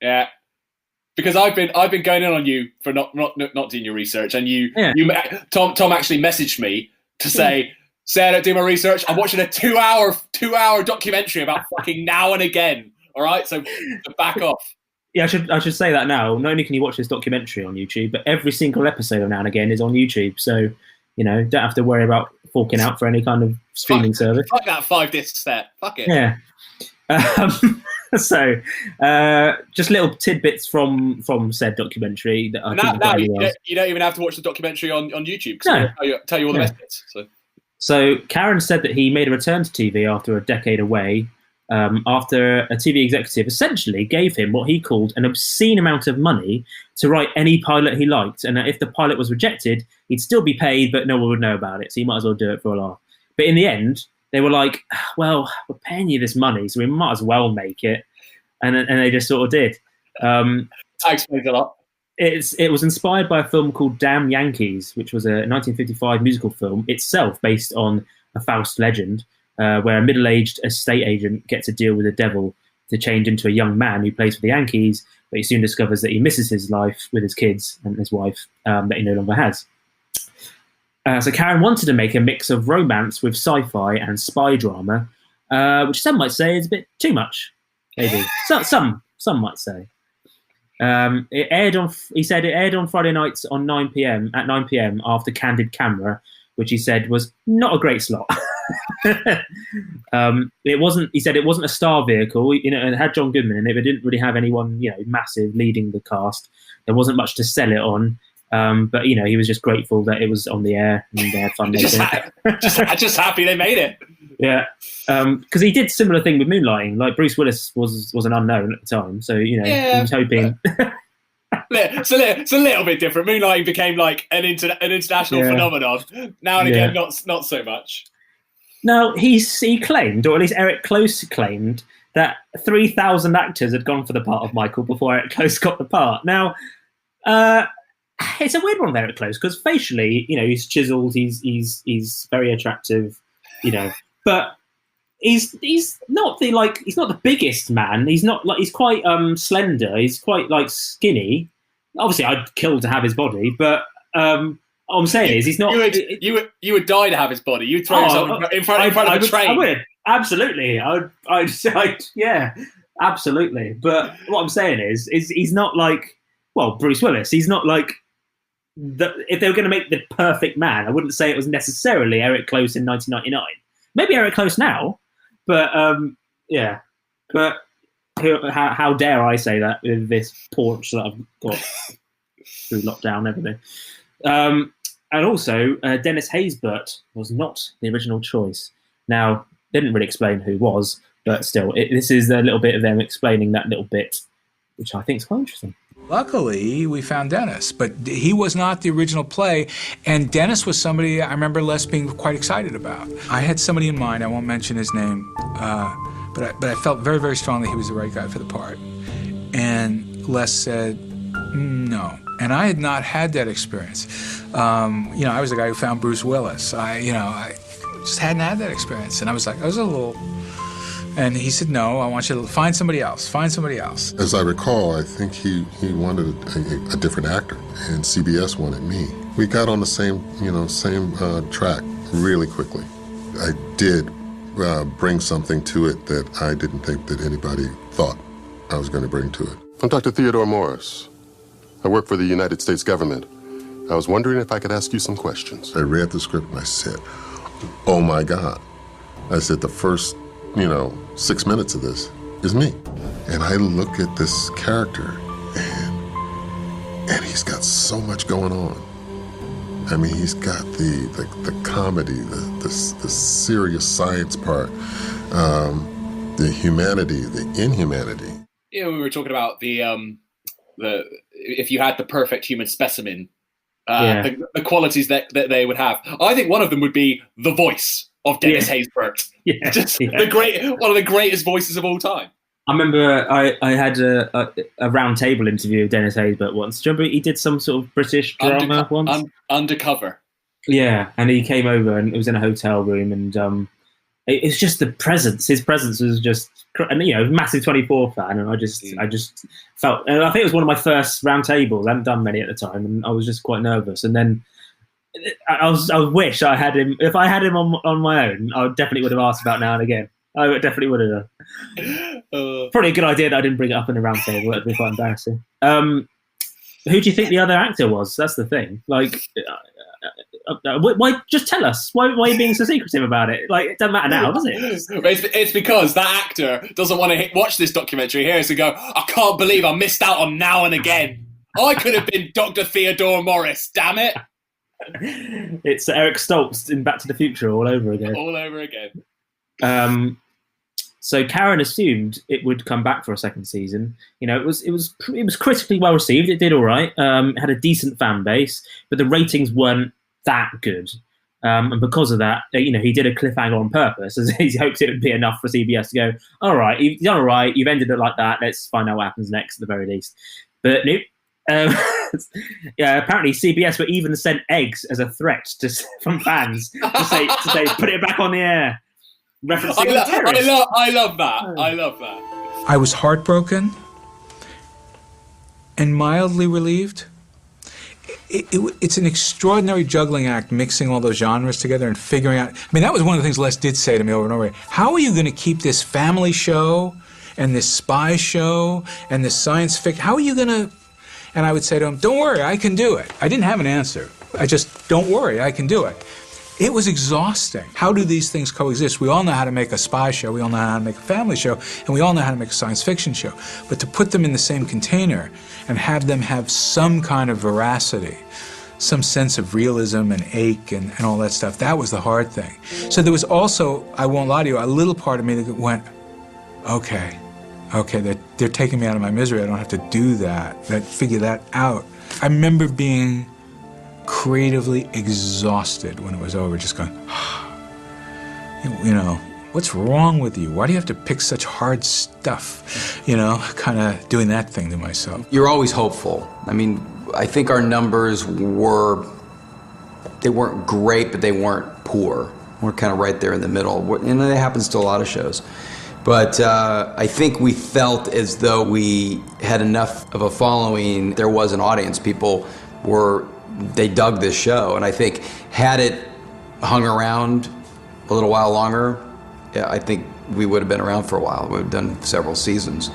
B: Yeah, because I've been going in on you for not doing your research, and Tom actually messaged me to say I don't do my research. I'm watching a 2-hour documentary about fucking Now and Again. All right, so back off.
A: Yeah, I should say that now. Not only can you watch this documentary on YouTube, but every single episode of Now and Again is on YouTube. So, don't have to worry about forking out for any kind of streaming service.
B: Fuck that 5-disc set. Fuck it.
A: Yeah. So, just little tidbits from said documentary that I think
B: now you don't even have to watch the documentary on YouTube.
A: No.
B: I'll tell you all the best bits.
A: So Karen said that he made a return to TV after a decade away, after a TV executive essentially gave him what he called an obscene amount of money to write any pilot he liked, and that if the pilot was rejected, he'd still be paid, but no one would know about it, so you might as well do it for a laugh. But in the end, they were like, well, we're paying you this money, so we might as well make it. And they just sort of did.
B: That explains a lot.
A: It was inspired by a film called Damn Yankees, which was a 1955 musical film, itself based on a Faust legend, where a middle-aged estate agent gets a deal with the devil to change into a young man who plays for the Yankees, but he soon discovers that he misses his life with his kids and his wife that he no longer has. So Karen wanted to make a mix of romance with sci-fi and spy drama, which some might say is a bit too much, maybe. Some might say. He said it aired on Friday nights on 9 p.m. after Candid Camera, which he said was not a great slot. It wasn't. He said it wasn't a star vehicle. It had John Goodman in it, but it didn't really have anyone, massive leading the cast. There wasn't much to sell it on. But he was just grateful that it was on the air and they had fun making it.
B: just happy they made it.
A: Yeah, because he did similar thing with Moonlighting. Like Bruce Willis was an unknown at the time, so he was hoping.
B: It's a little bit different. Moonlighting became like an international phenomenon. Now and again, not so much.
A: Now he claimed, or at least Eric Close claimed, that 3,000 actors had gone for the part of Michael before Eric Close got the part. Now, it's a weird one with Eric Close because facially, he's chiseled, he's very attractive, but he's not the biggest man. He's quite slender. He's quite skinny. Obviously, I'd kill to have his body, but what I'm saying is he's not.
B: You would die to have his body. You'd throw yourself in front of a train.
A: I would absolutely. I'd yeah, absolutely. But what I'm saying is he's not like Bruce Willis. He's not like. If they were going to make the perfect man, I wouldn't say it was necessarily Eric Close in 1999. Maybe Eric Close now, but yeah. But how dare I say that with this porch that I've got through lockdown and everything. And also, Dennis Haysbert was not the original choice. Now, they didn't really explain who was, but still, this is a little bit of them explaining that little bit, which I think is quite interesting.
Q: Luckily, we found Dennis, but he was not the original play, and Dennis was somebody I remember Les being quite excited about. I had somebody in mind, I won't mention his name, but I felt very, very strongly he was the right guy for the part. And Les said, no. And I had not had that experience. I was the guy who found Bruce Willis. I just hadn't had that experience, and I was a little... And he said, no, I want you to find somebody else. Find somebody else.
J: As I recall, I think he wanted a different actor, and CBS wanted me. We got on the same track really quickly. I did bring something to it that I didn't think that anybody thought I was going to bring to it. I'm Dr. Theodore Morris. I work for the United States government. I was wondering if I could ask you some questions. I read the script and I said, oh my God. I said, the first 6 minutes of this is me. And I look at this character and he's got so much going on. I mean, he's got the comedy, the serious science part. The humanity, the inhumanity.
B: You know, we were talking about the if you had the perfect human specimen, the qualities that they would have. I think one of them would be the voice of Dennis Haysbert. One of the greatest voices of all time.
A: I remember I had a round table interview with Dennis Haysbert once. Do you remember he did some sort of British drama once?
B: Undercover.
A: Yeah, and he came over and it was in a hotel room, and it was just the presence. His presence was just, and massive 24 fan, and I just felt. And I think it was one of my first round tables. I hadn't done many at the time, and I was just quite nervous. And then I wish I had him. If I had him on my own, I definitely would have asked about Now and Again. I definitely would have done. Probably a good idea that I didn't bring it up in a round table. That'd be quite embarrassing. Who do you think the other actor was? That's the thing. Like, why? Just tell us. Why are you being so secretive about it? Like, it doesn't matter now, does it?
B: It's because that actor doesn't want to watch this documentary here to go, I can't believe I missed out on Now and Again. I could have been Dr. Theodore Morris, damn it.
A: It's Eric Stoltz in Back to the Future all over again.
B: All over again.
A: So Karen assumed it would come back for a second season. It was critically well received. It did all right. It had a decent fan base, but the ratings weren't that good. And because of that, he did a cliffhanger on purpose, as he hoped it would be enough for CBS to go, all right, you've done all right. You've ended it like that. Let's find out what happens next at the very least. But nope. Apparently CBS were even sent eggs as a threat from fans to say put it back on the air.
B: I love that. I love that.
Q: I was heartbroken and mildly relieved. It's an extraordinary juggling act, mixing all those genres together and figuring out. I mean, that was one of the things Les did say to me over and over. How are you going to keep this family show and this spy show and this science fiction? How are you going to? And I would say to him, don't worry, I can do it. I didn't have an answer. I just, don't worry, I can do it. It was exhausting. How do these things coexist? We all know how to make a spy show, we all know how to make a family show, and we all know how to make a science fiction show. But to put them in the same container and have them have some kind of veracity, some sense of realism and ache and all that stuff, that was the hard thing. So there was also, I won't lie to you, a little part of me that went, okay, they're taking me out of my misery. I don't have to do that. Figure that out. I remember being creatively exhausted when it was over, just going, what's wrong with you? Why do you have to pick such hard stuff? Kind of doing that thing to myself.
R: You're always hopeful. I mean, I think our numbers weren't great, but they weren't poor. We're kind of right there in the middle. And that happens to a lot of shows. But I think we felt as though we had enough of a following. There was an audience. People they dug this show. And I think had it hung around a little while longer, I think we would have been around for a while. We've done several seasons.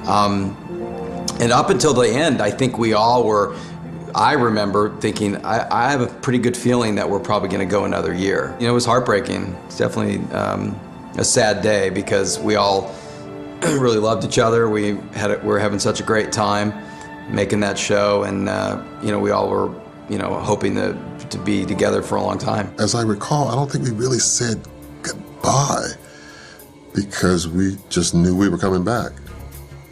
R: And up until the end, I think we all were, I remember thinking, I have a pretty good feeling that we're probably going to go another year. It was heartbreaking. It's definitely a sad day because we all really loved each other. We were having such a great time making that show, and we all were hoping to be together for a long time.
J: As I recall, I don't think we really said goodbye because we just knew we were coming back.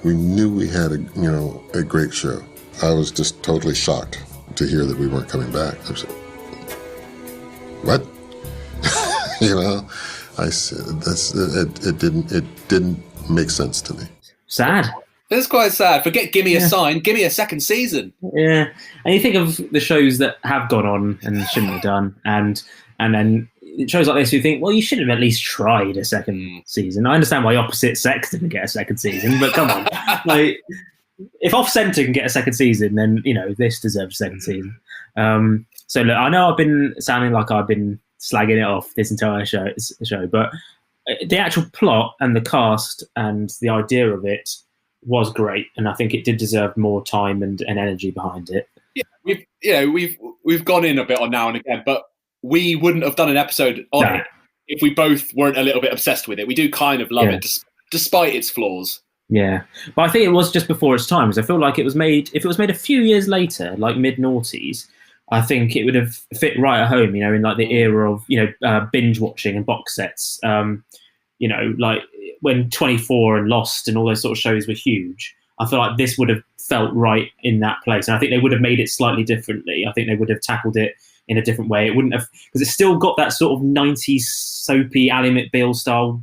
J: We knew we had a great show. I was just totally shocked to hear that we weren't coming back. I was like, what? I said it didn't make sense to me.
A: Sad.
B: It's quite sad. Forget Give Me a Sign, give me a second season.
A: Yeah. And you think of the shows that have gone on and shouldn't have done, and then shows like this you think, well, you should have at least tried a second season. I understand why Opposite Sex didn't get a second season, but come on. Like, if Off Centre can get a second season, then this deserves a second season. So look, I know I've been sounding like I've been slagging it off this entire show, but the actual plot and the cast and the idea of it was great, and I think it did deserve more time and energy behind it.
B: Yeah, we've gone in a bit on Now and Again, but we wouldn't have done an episode on it if we both weren't a little bit obsessed with it. We do kind of love it, despite its flaws.
A: Yeah, but I think it was just before its time, because I feel like it was made. If it was made a few years later, like mid-noughties, I think it would have fit right at home. In like the era of binge watching and box sets. you know, like when 24 and Lost and all those sort of shows were huge, I feel like this would have felt right in that place. And I think they would have made it slightly differently. I think they would have tackled it in a different way. It wouldn't have, because it's still got that sort of 90s soapy Ally McBeal style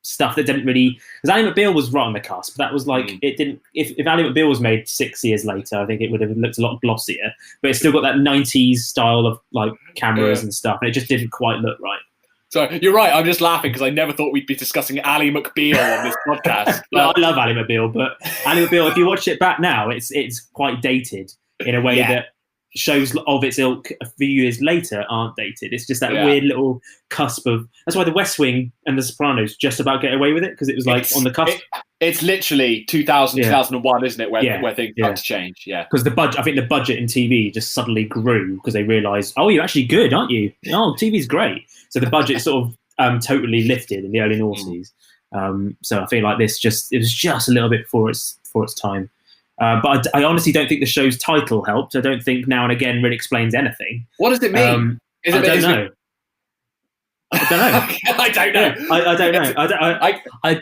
A: stuff that didn't really, because Ally McBeal was right on the cusp. That was like, it didn't, if Ally McBeal was made 6 years later, I think it would have looked a lot glossier, but it's still got that 90s style of like cameras and stuff. And it just didn't quite look right.
B: So you're right. I'm just laughing because I never thought we'd be discussing Ally McBeal on this podcast.
A: Well, I love Ally McBeal, but Ally McBeal, if you watch it back now, it's quite dated in a way that shows of its ilk a few years later aren't dated. It's just that weird little cusp of. That's why The West Wing and The Sopranos just about get away with it, because it was like on the cusp.
B: It's literally 2000, 2001, isn't it? Where things start to change. Yeah,
A: because I think the budget in TV just suddenly grew because they realised, oh, you're actually good, aren't you? Oh, TV's great. So the budget sort of totally lifted in the early noughties. So I feel like it was just a little bit before its time. But I honestly don't think the show's title helped. I don't think Now and Again really explains anything.
B: What does it mean?
A: I don't know.
B: I don't know.
A: I don't know.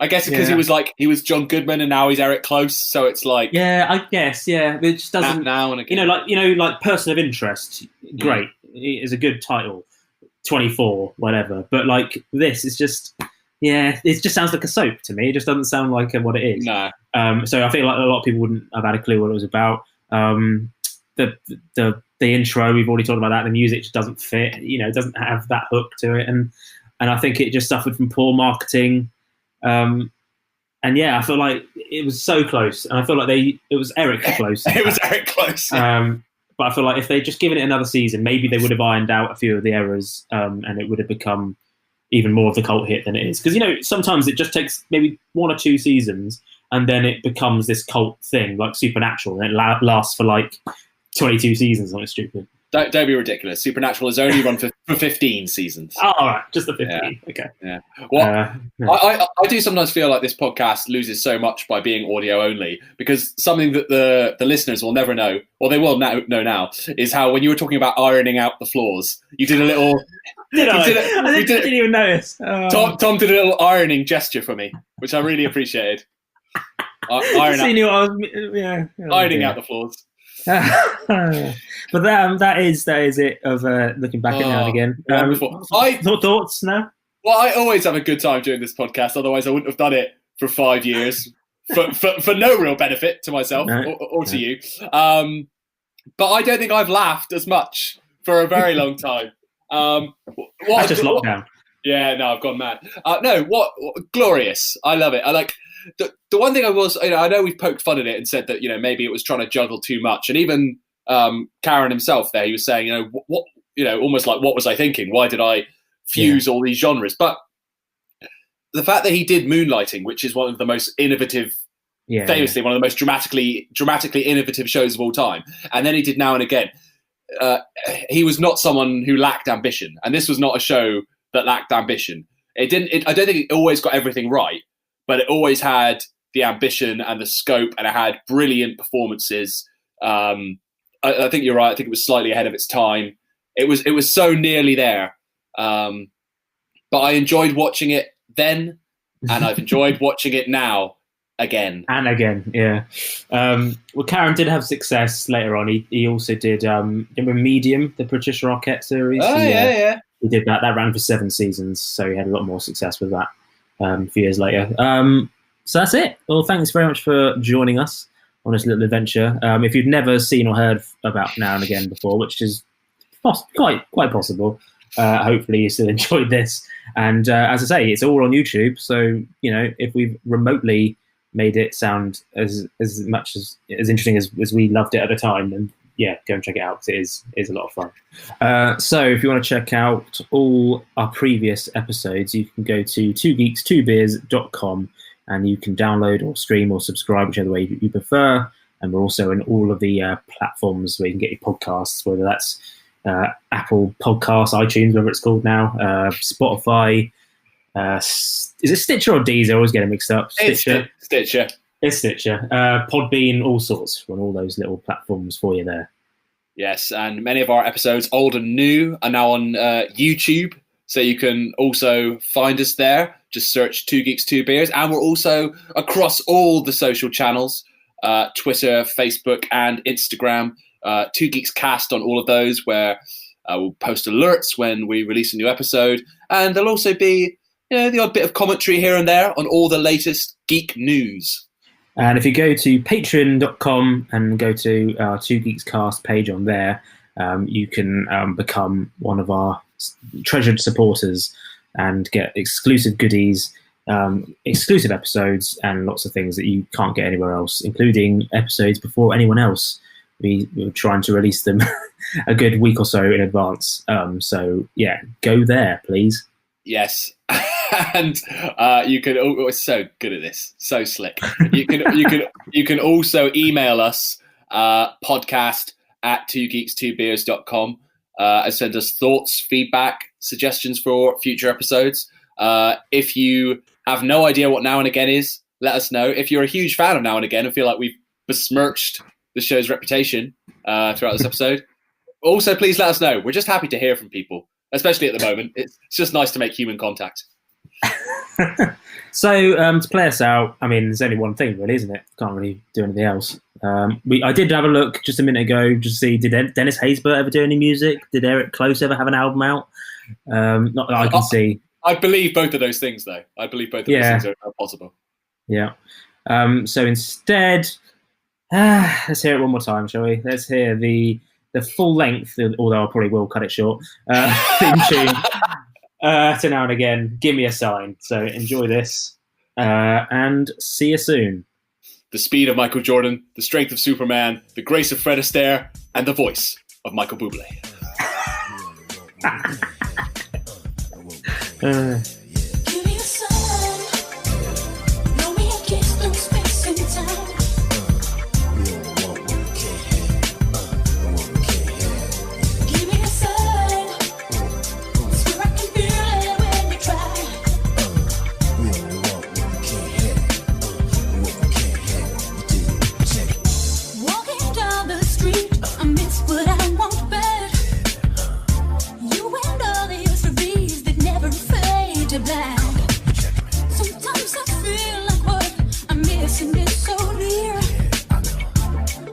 B: I guess because he was John Goodman and now he's Eric Close, so it's like
A: I guess it just doesn't.
B: Now and Again.
A: like Person of Interest. Great, is a good title. 24, whatever. But like this is just. Yeah, it just sounds like a soap to me. It just doesn't sound like what it is.
B: No.
A: So I feel like a lot of people wouldn't have had a clue what it was about. The intro, we've already talked about that. The music just doesn't fit. You know, it doesn't have that hook to it, and I think it just suffered from poor marketing. And yeah, I feel like it was so close, and I feel like it was Eric Close.
B: It was Eric Close.
A: But I feel like if they'd just given it another season, maybe they would have ironed out a few of the errors, and it would have become even more of the cult hit than it is. Because, you know, sometimes it just takes maybe 1 or 2 seasons and then it becomes this cult thing like Supernatural, and it lasts for like 22 seasons. Something stupid.
B: Don't be ridiculous. Supernatural has only run for 15 seasons.
A: Oh, all right. Just the 15.
B: Yeah.
A: Okay.
B: Yeah. Well, I do sometimes feel like this podcast loses so much by being audio only, because something that the listeners will never know, or they will know now, is how when you were talking about ironing out the floors, you did a little...
A: I didn't even notice.
B: Tom did a little ironing gesture for me, which I really appreciated. Ironing out the floors.
A: But that is it of looking back at Now and Again. Thoughts now?
B: Well, I always have a good time doing this podcast. Otherwise, I wouldn't have done it for 5 years for no real benefit to myself or to you. But I don't think I've laughed as much for a very long time.
A: That's just lockdown.
B: Yeah, no, I've gone mad. What glorious! I love it. I like the one thing I was. I know we've poked fun at it and said that maybe it was trying to juggle too much, and even Karen himself there, he was saying what almost like, what was I thinking? Why did I fuse all these genres? But the fact that he did Moonlighting, which is one of the most innovative, famously one of the most dramatically innovative shows of all time, and then he did Now and Again. He was not someone who lacked ambition, and this was not a show that lacked ambition. I don't think it always got everything right, but it always had the ambition and the scope, and it had brilliant performances. I think you're right. I think it was slightly ahead of its time. It was so nearly there, but I enjoyed watching it then, and I've enjoyed watching it now. Again
A: and again, yeah. Well, Karen did have success later on. He also did remember Medium, the Patricia Arquette series.
B: Yeah.
A: He did that. That ran for 7 seasons, so he had a lot more success with that a few years later. So that's it. Well, thanks very much for joining us on this little adventure. If you've never seen or heard about Now and Again before, which is quite possible, hopefully you still enjoyed this. And as I say, it's all on YouTube. So if we've remotely made it sound as much as interesting as we loved it at the time, and go and check it out, because it is a lot of fun. So if you want to check out all our previous episodes, you can go to 2geeks2beers.com, and you can download or stream or subscribe, whichever way you prefer. And we're also in all of the platforms where you can get your podcasts, whether that's Apple Podcasts, iTunes, whatever it's called now, Spotify. Is it Stitcher or Deezer? I always get it mixed up.
B: Stitcher.
A: It's Stitcher. Podbean, all sorts, on all those little platforms for you there.
B: Yes, and many of our episodes, old and new, are now on YouTube. So you can also find us there. Just search 2 Geeks, 2 Beers. And we're also across all the social channels, Twitter, Facebook, and Instagram. 2 Geeks Cast on all of those, where we'll post alerts when we release a new episode. And there'll also be the odd bit of commentary here and there on all the latest geek news.
A: And if you go to patreon.com and go to our 2 Geeks Cast page on there, you can become one of our treasured supporters and get exclusive goodies, exclusive episodes, and lots of things that you can't get anywhere else, including episodes before anyone else. We're trying to release them a good week or so in advance. So yeah, go there, please.
B: Yes. And you can. Oh, we're so good at this, so slick. You can also email us podcast@2geeks2beers.com and send us thoughts, feedback, suggestions for future episodes. If you have no idea what Now and Again is, let us know. If you're a huge fan of Now and Again and feel like we've besmirched the show's reputation throughout this episode, also please let us know. We're just happy to hear from people, especially at the moment. It's just nice to make human contact.
A: So to play us out, I mean, there's only one thing really, isn't it? Can't really do anything else. I did have a look just a minute ago just to see, did Dennis Haysbert ever do any music? Did Eric Close ever have an album out? Not that I can see.
B: I believe both of those things, though. I believe both of those things are possible.
A: Yeah. So instead, let's hear it one more time, shall we? Let's hear the full length, although I probably will cut it short, theme tune to Now and Again. Give me a sign. So enjoy this and see you soon.
B: The speed of Michael Jordan, the strength of Superman, the grace of Fred Astaire, and the voice of Michael Bublé.
O: Give me a sign. Blow me a kiss through space and time. Give me a sign. Swear I can feel it when you try. Walking down the street, I miss what I want back. You and all the SUVs that never fade to black. Sometimes I feel like what I'm missing is so near.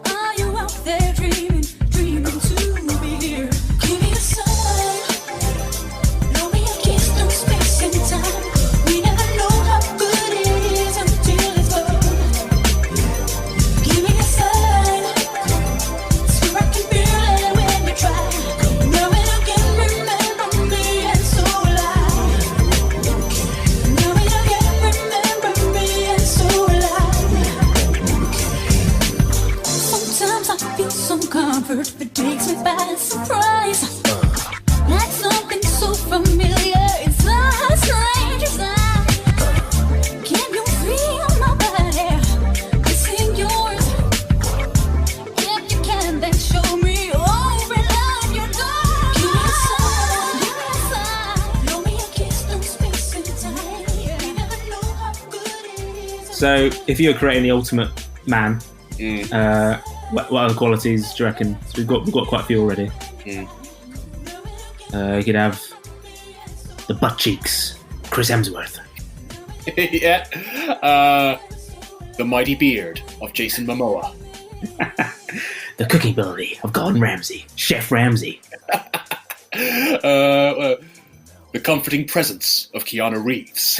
O: Are you out there dreaming to be here? Give me a sign. Blow me a kiss through space and time. We never know how good it is until it's gone. Give me a sign. Swear I can feel it when you try. Now and again, remember me and so alive. Now and again, remember me and so alive. Sometimes I feel some comfort that takes me by surprise. Like something so familiar inside, strange inside. Can you feel my body kissing yours? If you can, then show me every love you adore. Give me a sign. Blow me a kiss through space and time. You never know how good it is.
A: So if you were creating the ultimate man, what other qualities do you reckon? So we've got quite a few already. You could have the butt cheeks, Chris Hemsworth.
B: Yeah. The mighty beard of Jason Momoa.
A: The cooking ability of Gordon Ramsay, Chef Ramsay.
B: The comforting presence of Keanu Reeves.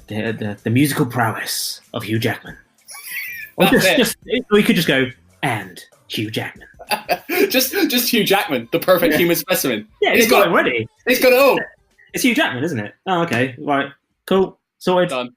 A: The musical prowess of Hugh Jackman. Or we could just go, and Hugh Jackman.
B: just Hugh Jackman, the perfect human specimen.
A: Yeah, he's got it ready.
B: He's got it all.
A: It's Hugh Jackman, isn't it? Oh, okay. Right. Cool. Sorted.
B: Done.